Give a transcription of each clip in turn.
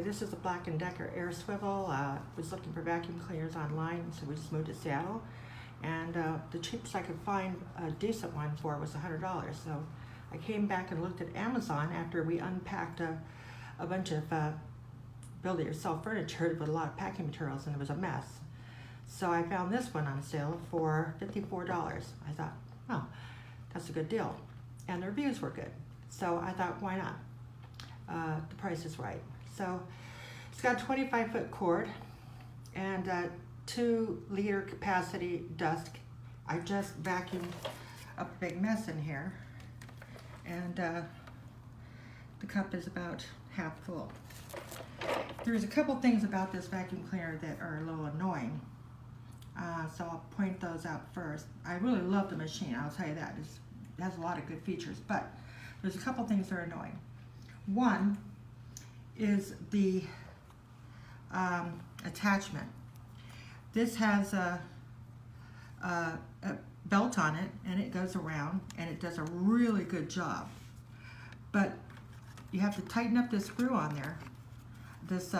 this is a Black & Decker AIRSWIVEL. Was looking for vacuum cleaners online, so we just moved to Seattle. And the cheapest I could find a decent one for was $100. So I came back and looked at Amazon after we unpacked a bunch of build-it-yourself furniture with a lot of packing materials, and it was a mess. So I found this one on sale for $54. I thought, oh, that's a good deal. And the reviews were good. So I thought, why not? The price is right. So it's got a 25-foot cord and 2-liter capacity dust. I just vacuumed up a big mess in here, and the cup is about half full. There's a couple things about this vacuum cleaner that are a little annoying, so I'll point those out first. I really love the machine, I'll tell you that. It has a lot of good features, but there's a couple things that are annoying. One is the attachment. This has a belt on it, and it goes around, and it does a really good job. But you have to tighten up this screw on there, this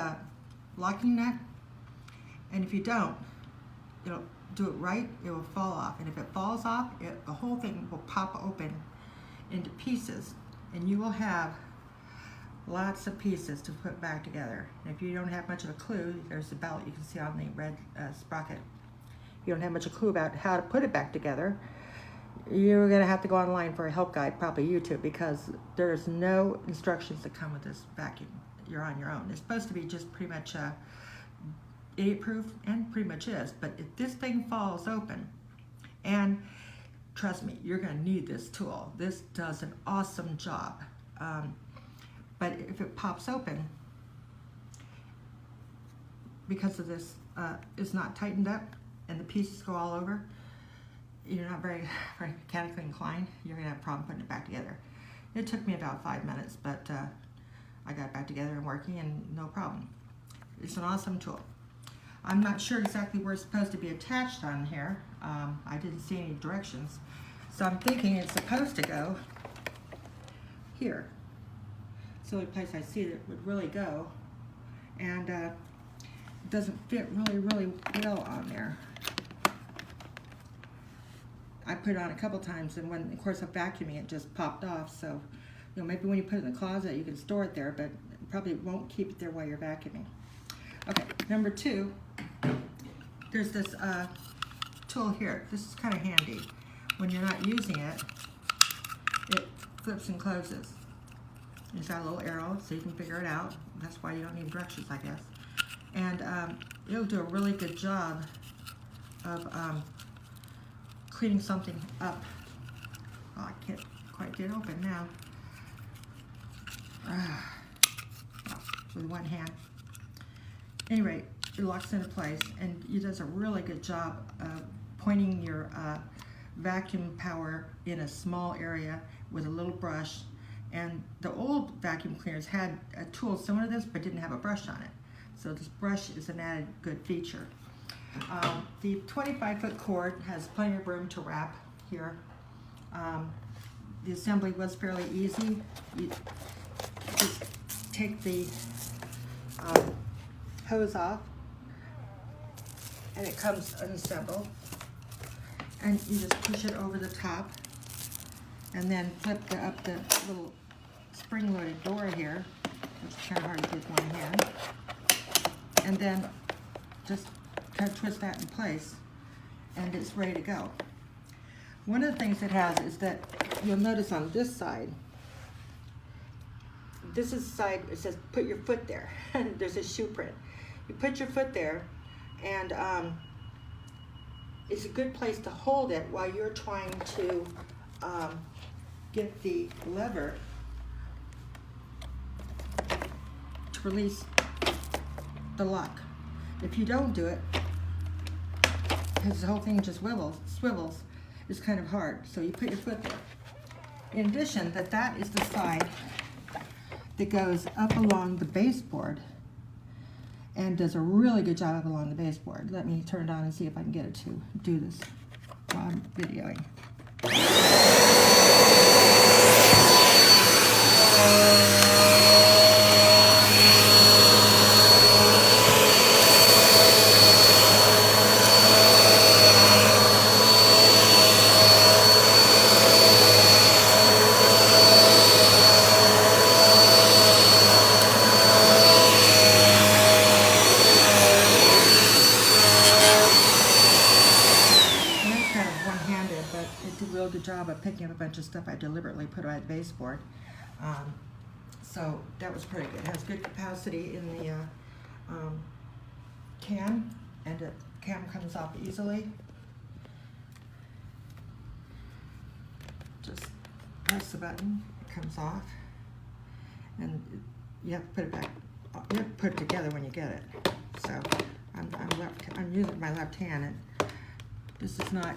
locking nut, and if you don't, it'll do it right, it will fall off. And if it falls off, the whole thing will pop open into pieces, and you will have lots of pieces to put back together. And if you don't have much of a clue, there's the belt you can see on the red sprocket. If you don't have much of a clue about how to put it back together, you're gonna have to go online for a help guide, probably YouTube, because there's no instructions that come with this vacuum. You're on your own. It's supposed to be just pretty much idiot-proof, and pretty much is, but if this thing falls open, and trust me, you're gonna need this tool. This does an awesome job. But if it pops open, because of this, it's not tightened up and the pieces go all over, you're not very mechanically inclined, you're gonna have a problem putting it back together. It took me about 5 minutes, but I got it back together and working, and no problem. It's an awesome tool. I'm not sure exactly where it's supposed to be attached on here. I didn't see any directions. So I'm thinking it's supposed to go here. It's the only place I see that it would really go, and it doesn't fit really well on there. I put it on a couple times, and when, of course, I'm vacuuming, it just popped off. So, you know, maybe when you put it in the closet, you can store it there, but it probably won't keep it there while you're vacuuming. Okay, number 2, there's this tool here. This is kind of handy. When you're not using it, it flips and closes. It's got a little arrow, so you can figure it out. That's why you don't need directions, I guess. And it'll do a really good job of cleaning something up. Oh, I can't quite get open now. With one hand. Anyway, it locks into place, and it does a really good job of pointing your vacuum power in a small area with a little brush. And the old vacuum cleaners had a tool similar to this, but didn't have a brush on it. So this brush is an added good feature. The 25-foot cord has plenty of room to wrap here. The assembly was fairly easy. You just take the hose off, and it comes unassembled. And you just push it over the top, and then flip up the little spring-loaded door here, which is kind of hard to do with one hand, and then just kind of twist that in place, and it's ready to go. One of the things it has is that you'll notice on this side, this is the side, it says put your foot there. There's a shoe print. You put your foot there, and it's a good place to hold it while you're trying to get the lever to release the lock. If you don't do it, because the whole thing just swivels, it's kind of hard. So you put your foot there. In addition, that is the side that goes up along the baseboard and does a really good job up along the baseboard. Let me turn it on and see if I can get it to do this while I'm videoing. good job of picking up a bunch of stuff I deliberately put on the baseboard. So that was pretty good. It has good capacity in the can, and the cam comes off easily. Just press the button, it comes off, and you have to put it back. You have to put it together when you get it. So I'm using my left hand, and this is not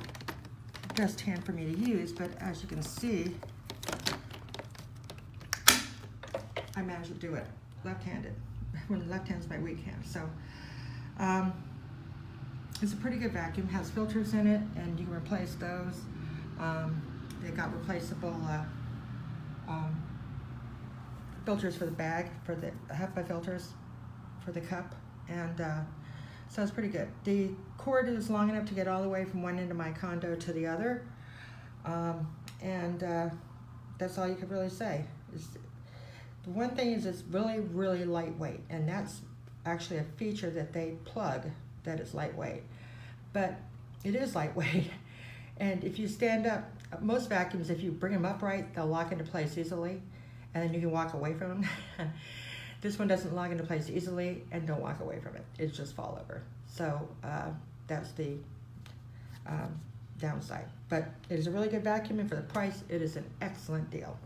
the best hand for me to use, but as you can see, I managed to do it left-handed, when the left hand's my weak hand. So it's a pretty good vacuum. It has filters in it, and you can replace those. They got replaceable filters for the bag, for the HEPA filters for the cup, and so it's pretty good. The cord is long enough to get all the way from one end of my condo to the other, and that's all you could really say. The one thing is it's really, really lightweight, and that's actually a feature that they plug, that it's lightweight. But it is lightweight, and if you stand up, most vacuums, if you bring them upright, they'll lock into place easily, and then you can walk away from them. This one doesn't lock into place easily, and don't walk away from it. It's just fall over. So that's the downside. But it is a really good vacuum, and for the price, it is an excellent deal.